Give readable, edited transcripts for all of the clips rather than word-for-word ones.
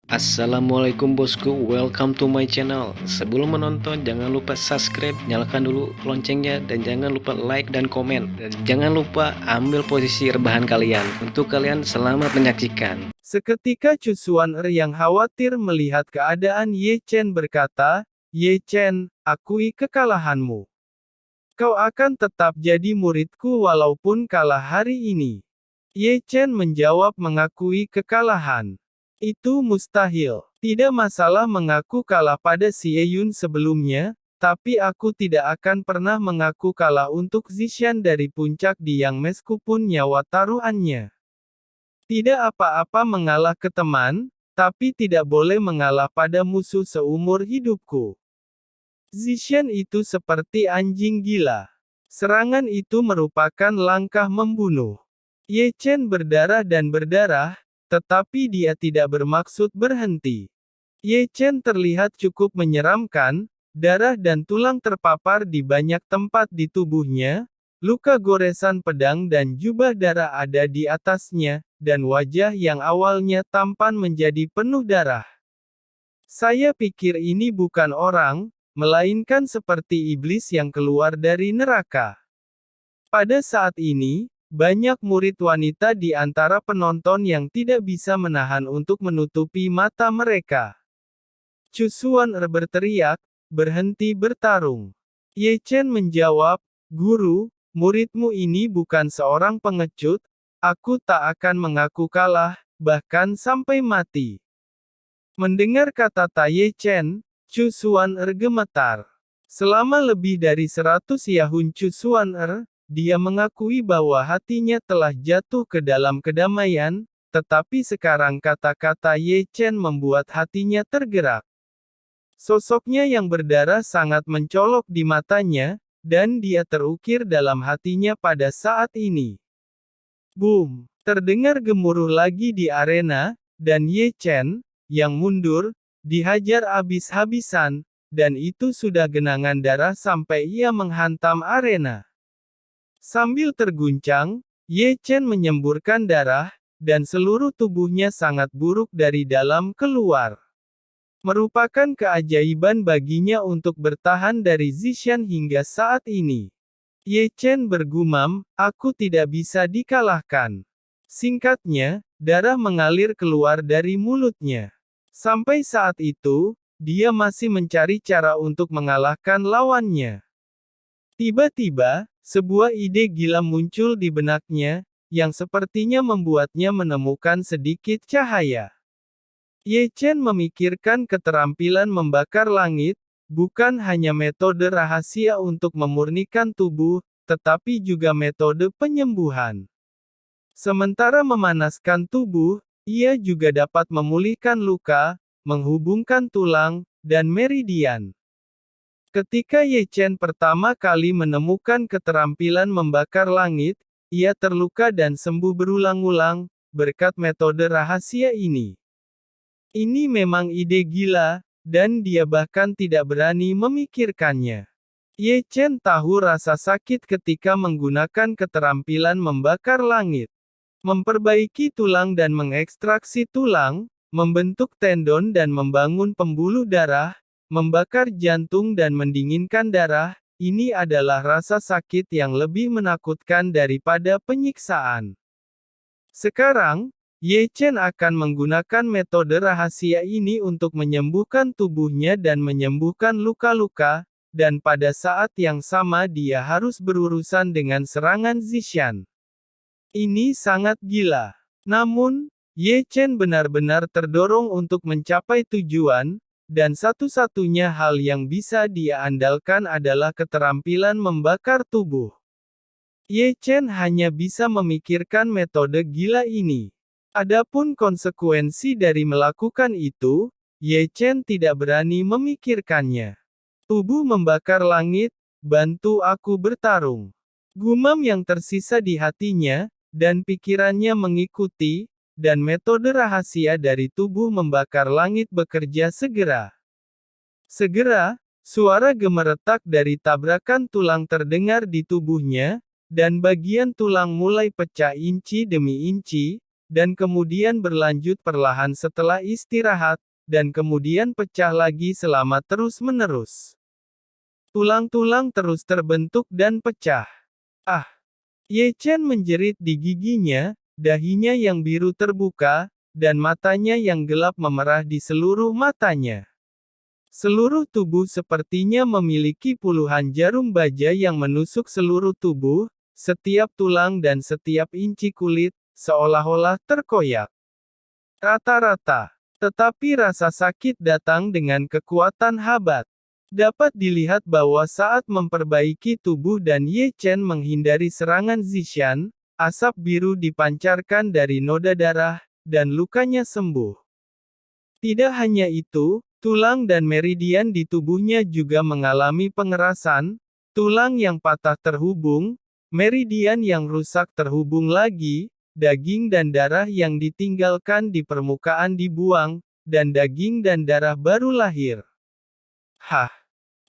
Assalamualaikum bosku, welcome to my channel. Sebelum menonton, jangan lupa subscribe, nyalakan dulu loncengnya, dan jangan lupa like dan komen. Dan jangan lupa ambil posisi rebahan kalian. Untuk kalian selamat menyaksikan. Seketika Chu Xuan-er yang khawatir melihat keadaan Ye Chen berkata, "Ye Chen, akui kekalahanmu. Kau akan tetap jadi muridku walaupun kalah hari ini." Ye Chen menjawab mengakui kekalahan. Itu mustahil. Tidak masalah mengaku kalah pada Xie Yun sebelumnya, tapi aku tidak akan pernah mengaku kalah untuk Zishan dari puncak Diang meskipun nyawa taruhannya. Tidak apa-apa mengalah ke teman, tapi tidak boleh mengalah pada musuh seumur hidupku. Zishan itu seperti anjing gila. Serangan itu merupakan langkah membunuh. Ye Chen berdarah dan berdarah, tetapi dia tidak bermaksud berhenti. Ye Chen terlihat cukup menyeramkan, darah dan tulang terpapar di banyak tempat di tubuhnya, luka goresan pedang dan jubah darah ada di atasnya, dan wajah yang awalnya tampan menjadi penuh darah. Saya pikir ini bukan orang, melainkan seperti iblis yang keluar dari neraka. Pada saat ini, banyak murid wanita di antara penonton yang tidak bisa menahan untuk menutupi mata mereka. Chu Xuan-er berteriak, "Berhenti bertarung." Ye Chen menjawab, "Guru, muridmu ini bukan seorang pengecut, aku tak akan mengaku kalah, bahkan sampai mati." Mendengar kata Ye Chen, Chu Xuan-er gemetar. Selama lebih dari 100 tahun Chu Xuan-er, dia mengakui bahwa hatinya telah jatuh ke dalam kedamaian, tetapi sekarang kata-kata Ye Chen membuat hatinya tergerak. Sosoknya yang berdarah sangat mencolok di matanya, dan dia terukir dalam hatinya pada saat ini. Boom! Terdengar gemuruh lagi di arena, dan Ye Chen, yang mundur, dihajar habis-habisan, dan itu sudah genangan darah sampai ia menghantam arena. Sambil terguncang, Ye Chen menyemburkan darah, dan seluruh tubuhnya sangat buruk dari dalam keluar. Merupakan keajaiban baginya untuk bertahan dari Zishan hingga saat ini. Ye Chen bergumam, "Aku tidak bisa dikalahkan." Singkatnya, darah mengalir keluar dari mulutnya. Sampai saat itu, dia masih mencari cara untuk mengalahkan lawannya. Tiba-tiba, sebuah ide gila muncul di benaknya, yang sepertinya membuatnya menemukan sedikit cahaya. Ye Chen memikirkan keterampilan membakar langit, bukan hanya metode rahasia untuk memurnikan tubuh, tetapi juga metode penyembuhan. Sementara memanaskan tubuh, ia juga dapat memulihkan luka, menghubungkan tulang, dan meridian. Ketika Ye Chen pertama kali menemukan keterampilan membakar langit, ia terluka dan sembuh berulang-ulang, berkat metode rahasia ini. Ini memang ide gila, dan dia bahkan tidak berani memikirkannya. Ye Chen tahu rasa sakit ketika menggunakan keterampilan membakar langit. Memperbaiki tulang dan mengekstraksi tulang, membentuk tendon dan membangun pembuluh darah, membakar jantung dan mendinginkan darah, ini adalah rasa sakit yang lebih menakutkan daripada penyiksaan. Sekarang, Ye Chen akan menggunakan metode rahasia ini untuk menyembuhkan tubuhnya dan menyembuhkan luka-luka, dan pada saat yang sama dia harus berurusan dengan serangan Zishan. Ini sangat gila. Namun, Ye Chen benar-benar terdorong untuk mencapai tujuan, dan satu-satunya hal yang bisa dia andalkan adalah keterampilan membakar tubuh. Ye Chen hanya bisa memikirkan metode gila ini. Adapun konsekuensi dari melakukan itu, Ye Chen tidak berani memikirkannya. Tubuh membakar langit, bantu aku bertarung. Gumam yang tersisa di hatinya, dan pikirannya mengikuti, dan metode rahasia dari tubuh membakar langit bekerja segera. Segera, suara gemeretak dari tabrakan tulang terdengar di tubuhnya, dan bagian tulang mulai pecah inci demi inci, dan kemudian berlanjut perlahan setelah istirahat, dan kemudian pecah lagi selama terus-menerus. Tulang-tulang terus terbentuk dan pecah. Ah! Ye Chen menjerit di giginya, dahinya yang biru terbuka, dan matanya yang gelap memerah di seluruh matanya. Seluruh tubuh sepertinya memiliki puluhan jarum baja yang menusuk seluruh tubuh, setiap tulang dan setiap inci kulit, seolah-olah terkoyak. Rata-rata. Tetapi rasa sakit datang dengan kekuatan hebat. Dapat dilihat bahwa saat memperbaiki tubuh dan Ye Chen menghindari serangan Zishan, asap biru dipancarkan dari noda darah, dan lukanya sembuh. Tidak hanya itu, tulang dan meridian di tubuhnya juga mengalami pengerasan, tulang yang patah terhubung, meridian yang rusak terhubung lagi, daging dan darah yang ditinggalkan di permukaan dibuang, dan daging dan darah baru lahir. Hah!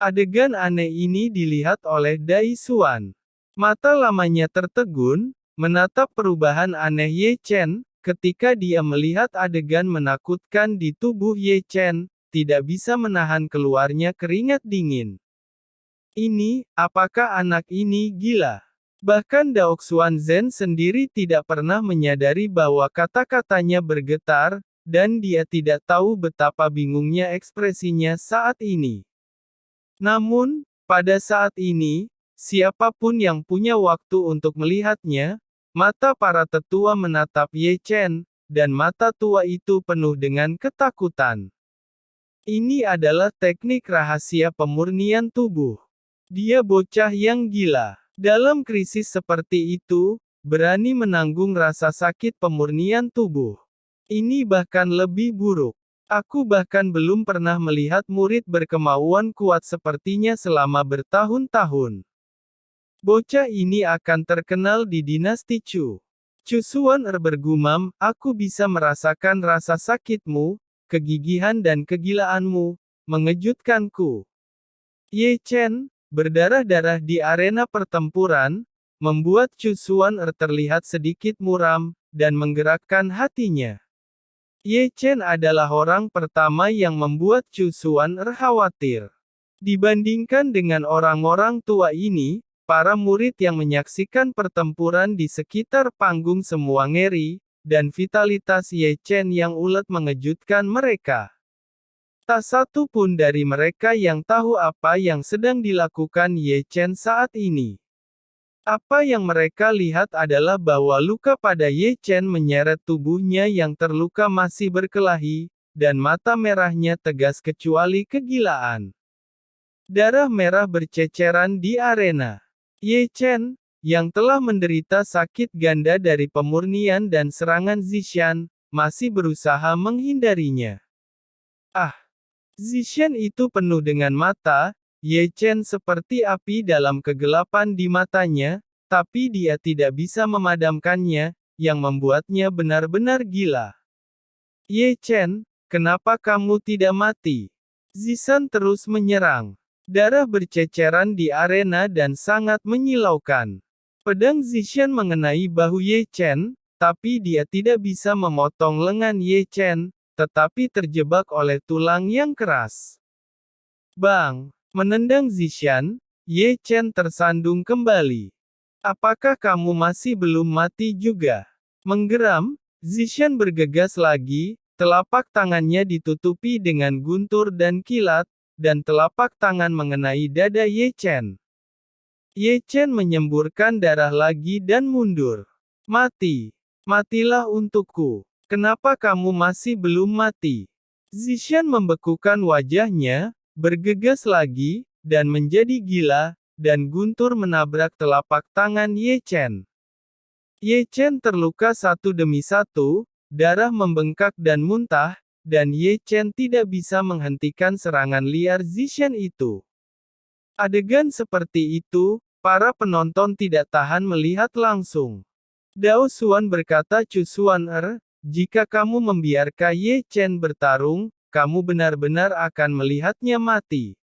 Adegan aneh ini dilihat oleh Dai Xuan. Mata lamanya tertegun, menatap perubahan aneh Ye Chen, ketika dia melihat adegan menakutkan di tubuh Ye Chen, tidak bisa menahan keluarnya keringat dingin. Ini, apakah anak ini gila? Bahkan Dao Xuan Zhen sendiri tidak pernah menyadari bahwa kata-katanya bergetar, dan dia tidak tahu betapa bingungnya ekspresinya saat ini. Namun, pada saat ini, siapapun yang punya waktu untuk melihatnya, mata para tetua menatap Ye Chen, dan mata tua itu penuh dengan ketakutan. Ini adalah teknik rahasia pemurnian tubuh. Dia bocah yang gila. Dalam krisis seperti itu, berani menanggung rasa sakit pemurnian tubuh. Ini bahkan lebih buruk. Aku bahkan belum pernah melihat murid berkemauan kuat sepertinya selama bertahun-tahun. Bocah ini akan terkenal di dinasti Chu. Chu Xuan'er bergumam, aku bisa merasakan rasa sakitmu, kegigihan dan kegilaanmu, mengejutkanku. Ye Chen, berdarah-darah di arena pertempuran, membuat Chu Xuan'er terlihat sedikit muram, dan menggerakkan hatinya. Ye Chen adalah orang pertama yang membuat Chu Xuan'er khawatir. Dibandingkan dengan orang-orang tua ini, para murid yang menyaksikan pertempuran di sekitar panggung semua ngeri, dan vitalitas Ye Chen yang ulet mengejutkan mereka. Tak satu pun dari mereka yang tahu apa yang sedang dilakukan Ye Chen saat ini. Apa yang mereka lihat adalah bahwa luka pada Ye Chen menyeret tubuhnya yang terluka masih berkelahi, dan mata merahnya tegas kecuali kegilaan. Darah merah berceceran di arena. Ye Chen, yang telah menderita sakit ganda dari pemurnian dan serangan Zishan, masih berusaha menghindarinya. Ah! Zishan itu penuh dengan mata, Ye Chen seperti api dalam kegelapan di matanya, tapi dia tidak bisa memadamkannya, yang membuatnya benar-benar gila. Ye Chen, kenapa kamu tidak mati? Zishan terus menyerang. Darah berceceran di arena dan sangat menyilaukan. Pedang Zishan mengenai bahu Ye Chen, tapi dia tidak bisa memotong lengan Ye Chen, tetapi terjebak oleh tulang yang keras. Bang! Menendang Zishan, Ye Chen tersandung kembali. Apakah kamu masih belum mati juga? Menggeram, Zishan bergegas lagi, telapak tangannya ditutupi dengan guntur dan kilat, dan telapak tangan mengenai dada Ye Chen. Ye Chen menyemburkan darah lagi dan mundur. Mati! Matilah untukku! Kenapa kamu masih belum mati? Zishan membekukan wajahnya, bergegas lagi, dan menjadi gila, dan guntur menabrak telapak tangan Ye Chen. Ye Chen terluka satu demi satu, darah membengkak dan muntah, dan Ye Chen tidak bisa menghentikan serangan liar Zishan itu. Adegan seperti itu, para penonton tidak tahan melihat langsung. Dao Xuan berkata Chu Xuan'er, jika kamu membiarkan Ye Chen bertarung, kamu benar-benar akan melihatnya mati.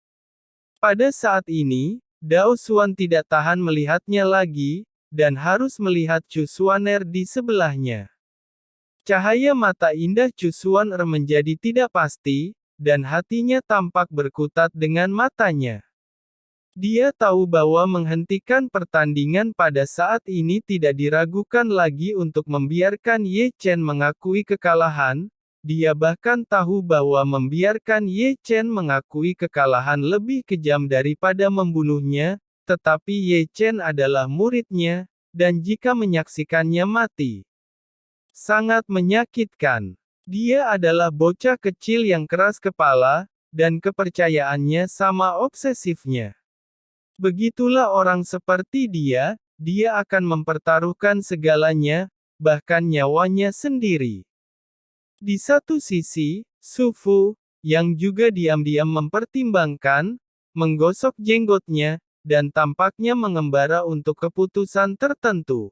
Pada saat ini, Dao Xuan tidak tahan melihatnya lagi, dan harus melihat Chu Xuan'er di sebelahnya. Cahaya mata indah Chusuan menjadi tidak pasti, dan hatinya tampak berkutat dengan matanya. Dia tahu bahwa menghentikan pertandingan pada saat ini tidak diragukan lagi untuk membiarkan Ye Chen mengakui kekalahan. Dia bahkan tahu bahwa membiarkan Ye Chen mengakui kekalahan lebih kejam daripada membunuhnya, tetapi Ye Chen adalah muridnya, dan jika menyaksikannya mati, sangat menyakitkan. Dia adalah bocah kecil yang keras kepala, dan kepercayaannya sama obsesifnya. Begitulah orang seperti dia akan mempertaruhkan segalanya, bahkan nyawanya sendiri. Di satu sisi, Su Fu, yang juga diam-diam mempertimbangkan, menggosok jenggotnya, dan tampaknya mengembara untuk keputusan tertentu.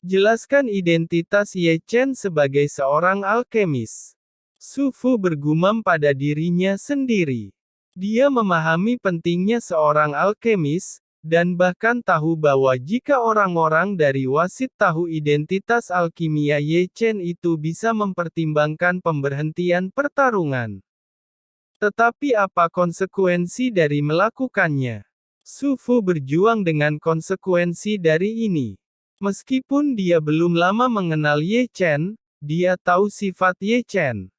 Jelaskan identitas Ye Chen sebagai seorang alkemis. Su Fu bergumam pada dirinya sendiri. Dia memahami pentingnya seorang alkemis, dan bahkan tahu bahwa jika orang-orang dari wasit tahu identitas alkimia Ye Chen itu bisa mempertimbangkan pemberhentian pertarungan. Tetapi apa konsekuensi dari melakukannya? Su Fu berjuang dengan konsekuensi dari ini. Meskipun dia belum lama mengenal Ye Chen, dia tahu sifat Ye Chen.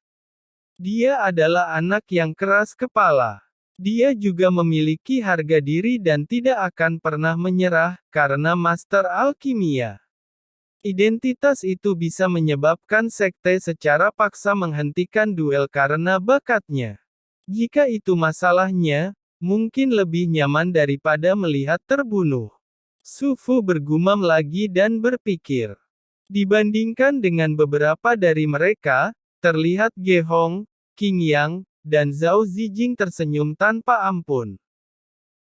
Dia adalah anak yang keras kepala. Dia juga memiliki harga diri dan tidak akan pernah menyerah, karena Master Alkimia. Identitas itu bisa menyebabkan sekte secara paksa menghentikan duel karena bakatnya. Jika itu masalahnya, mungkin lebih nyaman daripada melihat terbunuh. Su Fu bergumam lagi dan berpikir. Dibandingkan dengan beberapa dari mereka, terlihat Ge Hong, Qing Yang, dan Zhao Zijing tersenyum tanpa ampun.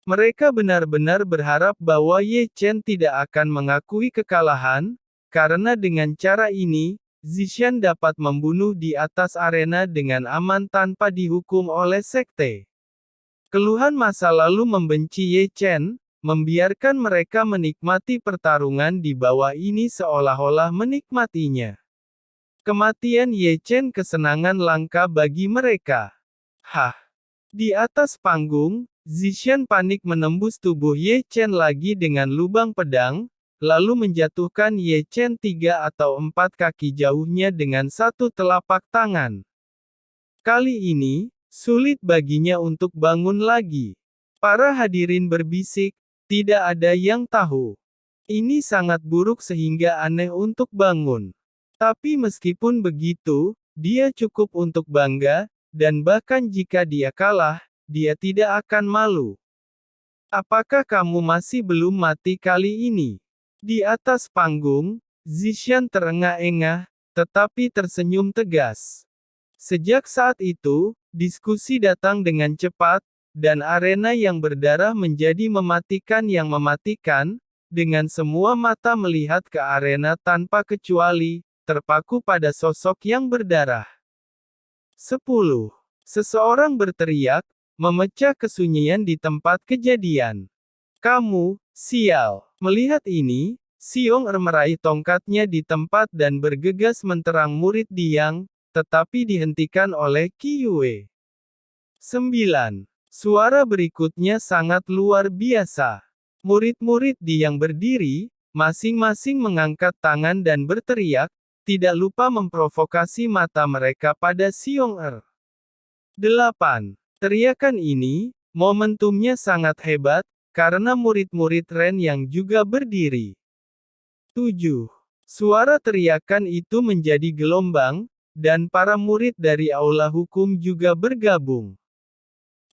Mereka benar-benar berharap bahwa Ye Chen tidak akan mengakui kekalahan, karena dengan cara ini, Zishan dapat membunuh di atas arena dengan aman tanpa dihukum oleh sekte. Keluhan masa lalu membenci Ye Chen, membiarkan mereka menikmati pertarungan di bawah ini seolah-olah menikmatinya. Kematian Ye Chen kesenangan langka bagi mereka. Hah! Di atas panggung, Zishan panik menembus tubuh Ye Chen lagi dengan lubang pedang, lalu menjatuhkan Ye Chen 3 atau 4 kaki jauhnya dengan satu telapak tangan. Kali ini, sulit baginya untuk bangun lagi. Para hadirin berbisik, tidak ada yang tahu. Ini sangat buruk sehingga aneh untuk bangun. Tapi meskipun begitu, dia cukup untuk bangga, dan bahkan jika dia kalah, dia tidak akan malu. Apakah kamu masih belum mati kali ini? Di atas panggung, Zishan terengah-engah, tetapi tersenyum tegas. Sejak saat itu, diskusi datang dengan cepat, dan arena yang berdarah menjadi mematikan yang mematikan, dengan semua mata melihat ke arena tanpa kecuali, terpaku pada sosok yang berdarah. 10. Seseorang berteriak, memecah kesunyian di tempat kejadian. Kamu, sial. Melihat ini, Xiong meraih tongkatnya di tempat dan bergegas menterang murid Diang, tetapi dihentikan oleh Qi Yue. 9. Suara berikutnya sangat luar biasa. Murid-murid Diang berdiri, masing-masing mengangkat tangan dan berteriak, tidak lupa memprovokasi mata mereka pada Xiong. 8. Teriakan ini, momentumnya sangat hebat, karena murid-murid Ren yang juga berdiri. 7. Suara teriakan itu menjadi gelombang, dan para murid dari aula hukum juga bergabung.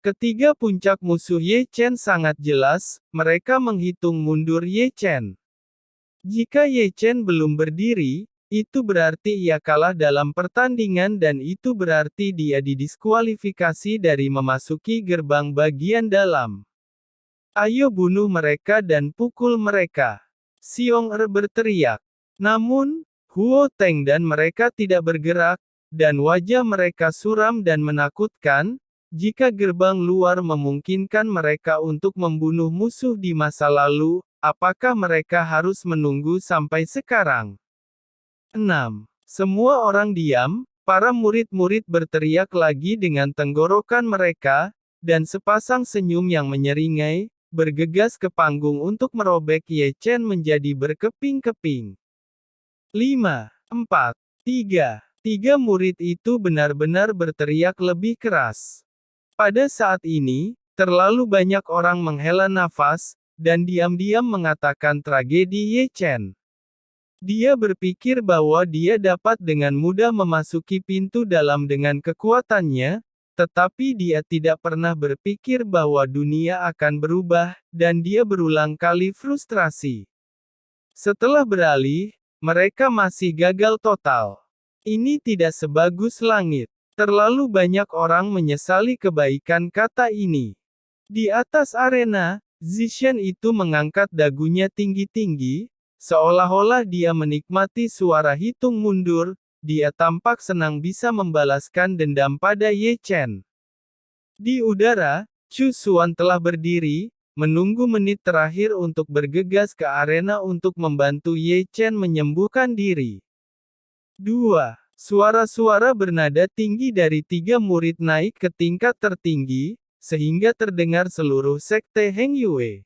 Ketiga puncak musuh Ye Chen sangat jelas, mereka menghitung mundur Ye Chen. Jika Ye Chen belum berdiri, itu berarti ia kalah dalam pertandingan dan itu berarti dia didiskualifikasi dari memasuki gerbang bagian dalam. Ayo bunuh mereka dan pukul mereka. Xiong berteriak. Namun, Huo Teng dan mereka tidak bergerak, dan wajah mereka suram dan menakutkan. Jika gerbang luar memungkinkan mereka untuk membunuh musuh di masa lalu, apakah mereka harus menunggu sampai sekarang? 6. Semua orang diam, para murid-murid berteriak lagi dengan tenggorokan mereka, dan sepasang senyum yang menyeringai, bergegas ke panggung untuk merobek Ye Chen menjadi berkeping-keping. 5, 4, 3. Tiga murid itu benar-benar berteriak lebih keras. Pada saat ini, terlalu banyak orang menghela nafas, dan diam-diam mengatakan tragedi Ye Chen. Dia berpikir bahwa dia dapat dengan mudah memasuki pintu dalam dengan kekuatannya, tetapi dia tidak pernah berpikir bahwa dunia akan berubah, dan dia berulang kali frustrasi. Setelah beralih, mereka masih gagal total. Ini tidak sebagus langit. Terlalu banyak orang menyesali kebaikan kata ini. Di atas arena, Zishan itu mengangkat dagunya tinggi-tinggi, seolah-olah dia menikmati suara hitung mundur, dia tampak senang bisa membalaskan dendam pada Ye Chen. Di udara, Chu Xuan telah berdiri, menunggu menit terakhir untuk bergegas ke arena untuk membantu Ye Chen menyembuhkan diri. 2. Suara-suara bernada tinggi dari tiga murid naik ke tingkat tertinggi, sehingga terdengar seluruh sekte Heng Yue.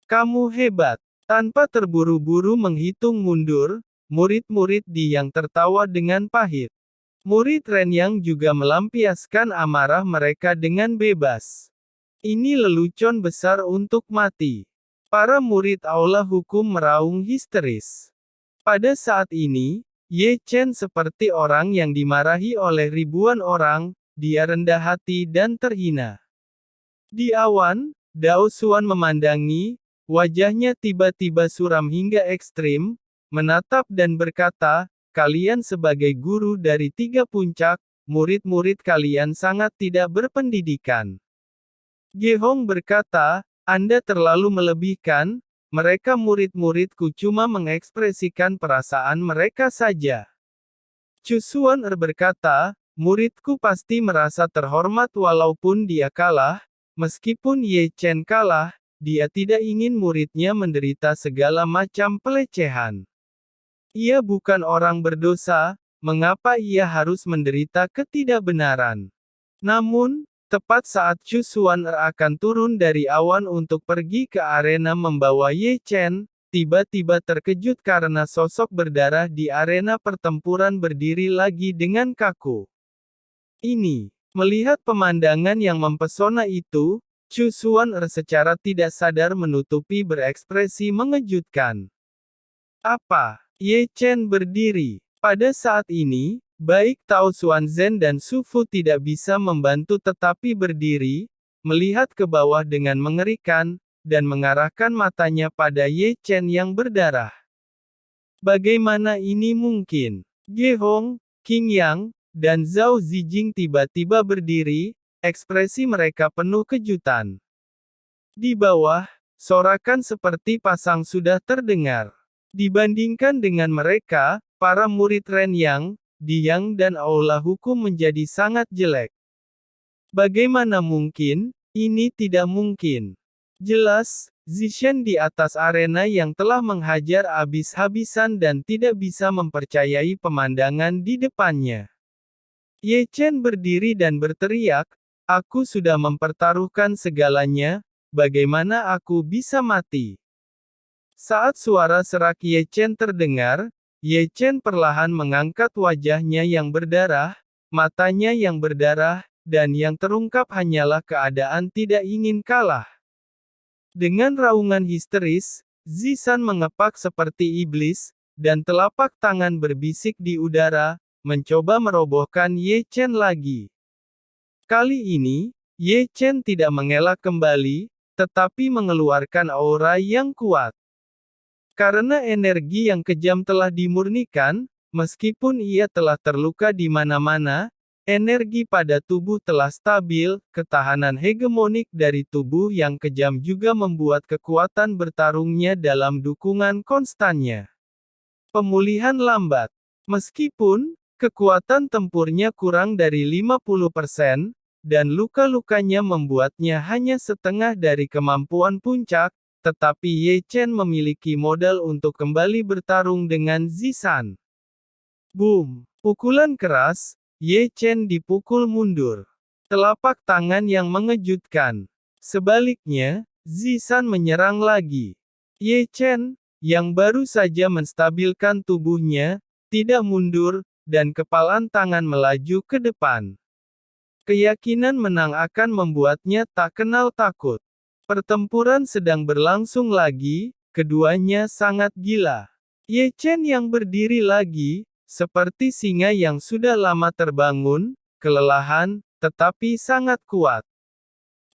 Kamu hebat. Tanpa terburu-buru menghitung mundur, murid-murid Di Yang tertawa dengan pahit. Murid Ren Yang juga melampiaskan amarah mereka dengan bebas. Ini lelucon besar untuk mati. Para murid aula hukum meraung histeris. Pada saat ini, Ye Chen seperti orang yang dimarahi oleh ribuan orang, dia rendah hati dan terhina. Di awan, Dao Xuan memandangi, wajahnya tiba-tiba suram hingga ekstrim, menatap dan berkata, kalian sebagai guru dari tiga puncak, murid-murid kalian sangat tidak berpendidikan. Ge Hong berkata, Anda terlalu melebihkan, mereka murid-muridku cuma mengekspresikan perasaan mereka saja. Chu Xuan berkata, muridku pasti merasa terhormat walaupun dia kalah, meskipun Ye Chen kalah, dia tidak ingin muridnya menderita segala macam pelecehan. Ia bukan orang berdosa, mengapa ia harus menderita ketidakbenaran? Namun, tepat saat Chu Xuan akan turun dari awan untuk pergi ke arena membawa Ye Chen, tiba-tiba terkejut karena sosok berdarah di arena pertempuran berdiri lagi dengan kaku. Melihat pemandangan yang mempesona itu, Chu Xuan secara tidak sadar menutupi berekspresi mengejutkan. Apa? Ye Chen berdiri. Pada saat ini, baik Tao Xuanzhen dan Su Fu tidak bisa membantu tetapi berdiri, melihat ke bawah dengan mengerikan, dan mengarahkan matanya pada Ye Chen yang berdarah. Bagaimana ini mungkin? Ge Hong, Qing Yang, dan Zhao Zijing tiba-tiba berdiri, ekspresi mereka penuh kejutan. Di bawah, sorakan seperti pasang sudah terdengar. Dibandingkan dengan mereka, para murid Ren Yang, Di Yang dan aula hukum menjadi sangat jelek. Bagaimana mungkin? Ini tidak mungkin. Jelas, Zishan di atas arena yang telah menghajar habis-habisan dan tidak bisa mempercayai pemandangan di depannya. Ye Chen berdiri dan berteriak, aku sudah mempertaruhkan segalanya, bagaimana aku bisa mati? Saat suara serak Ye Chen terdengar, Ye Chen perlahan mengangkat wajahnya yang berdarah, matanya yang berdarah, dan yang terungkap hanyalah keadaan tidak ingin kalah. Dengan raungan histeris, Zishan mengepak seperti iblis, dan telapak tangan berbisik di udara, mencoba merobohkan Ye Chen lagi. Kali ini, Ye Chen tidak mengelak kembali, tetapi mengeluarkan aura yang kuat. Karena energi yang kejam telah dimurnikan, meskipun ia telah terluka di mana-mana, energi pada tubuh telah stabil, ketahanan hegemonik dari tubuh yang kejam juga membuat kekuatan bertarungnya dalam dukungan konstannya. Pemulihan lambat. Meskipun, kekuatan tempurnya kurang dari 50%, dan luka-lukanya membuatnya hanya setengah dari kemampuan puncak, tetapi Ye Chen memiliki modal untuk kembali bertarung dengan Zishan. Boom! Pukulan keras, Ye Chen dipukul mundur. Telapak tangan yang mengejutkan. Sebaliknya, Zisan menyerang lagi. Ye Chen, yang baru saja menstabilkan tubuhnya, tidak mundur, dan kepalan tangan melaju ke depan. Keyakinan menang akan membuatnya tak kenal takut. Pertempuran sedang berlangsung lagi, keduanya sangat gila. Ye Chen yang berdiri lagi, seperti singa yang sudah lama terbangun, kelelahan, tetapi sangat kuat.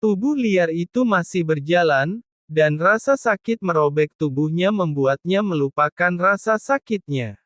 Tubuh liar itu masih berjalan, dan rasa sakit merobek tubuhnya membuatnya melupakan rasa sakitnya.